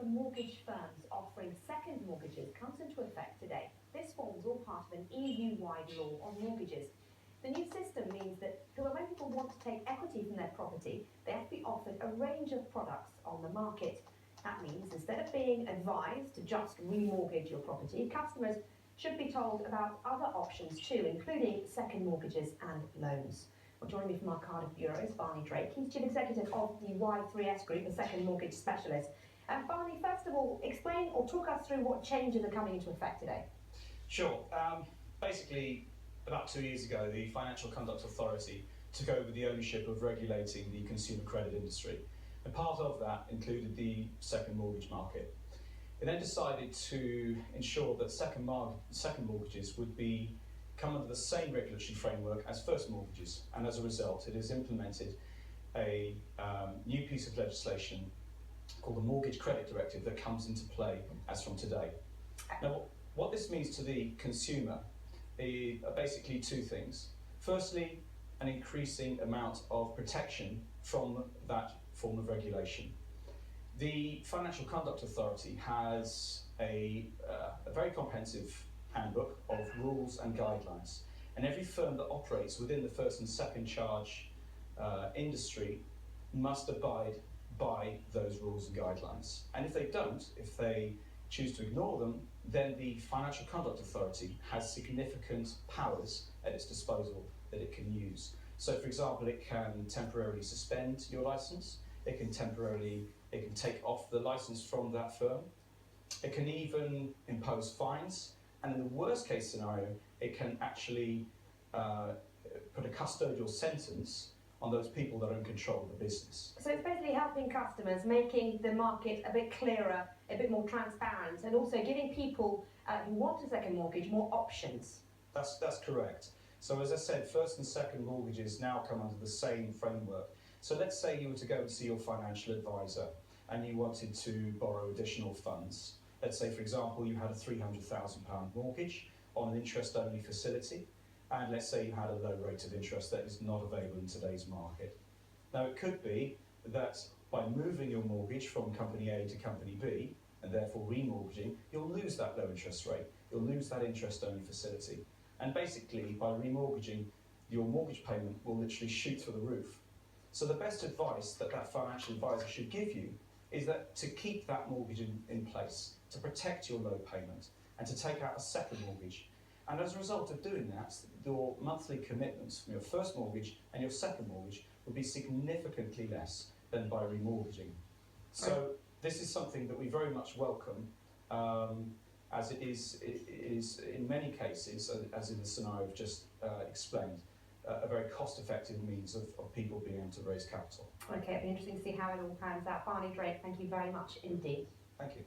for mortgage firms offering second mortgages comes into effect today. This forms all part of an EU-wide law on mortgages. The new system means that when people want to take equity from their property, they have to be offered a range of products on the market. That means instead of being advised to just remortgage your property, customers should be told about other options too, including second mortgages and loans. Well, joining me from our Cardiff bureau is Barney Drake. He's Chief Executive of the Y3S Group, a second mortgage specialist. Barney, first of all, explain or talk us through what changes are coming into effect today. Sure. Basically, about 2 years ago, the Financial Conduct Authority took over the ownership of regulating the consumer credit industry. And part of that included the second mortgage market. It then decided to ensure that second mortgages would come under the same regulatory framework as first mortgages, and as a result it has implemented a new piece of legislation called the Mortgage Credit Directive that comes into play as from today. Now, what this means to the consumer are basically two things. Firstly, an increasing amount of protection from that form of regulation. The Financial Conduct Authority has a very comprehensive handbook of rules and guidelines, and every firm that operates within the first and second charge industry must abide by those rules and guidelines. And if they don't, if they choose to ignore them, then the Financial Conduct Authority has significant powers at its disposal that it can use. So, for example, it can temporarily suspend your license, it can take off the license from that firm, it can even impose fines, and in the worst case scenario, it can actually put a custodial sentence on those people that are in control of the business. So it's basically helping customers, making the market a bit clearer, a bit more transparent, and also giving people who want a second mortgage more options. That's correct. So as I said, first and second mortgages now come under the same framework. So let's say you were to go and see your financial advisor and you wanted to borrow additional funds. Let's say, for example, you had a £300,000 mortgage on an interest-only facility, and let's say you had a low rate of interest that is not available in today's market. Now, it could be that by moving your mortgage from company A to company B, and therefore remortgaging, you'll lose that low interest rate, you'll lose that interest-only facility. And basically, by remortgaging, your mortgage payment will literally shoot through the roof. So the best advice that financial advisor should give you is that to keep that mortgage in place, to protect your low payment, and to take out a second mortgage. And as a result of doing that, your monthly commitments from your first mortgage and your second mortgage will be significantly less than by remortgaging. So this is something that we very much welcome, as it is in many cases, as in the scenario I've just explained, a very cost-effective means of people being able to raise capital. Okay, it'll be interesting to see how it all pans out. Barney Drake, thank you very much indeed. Thank you.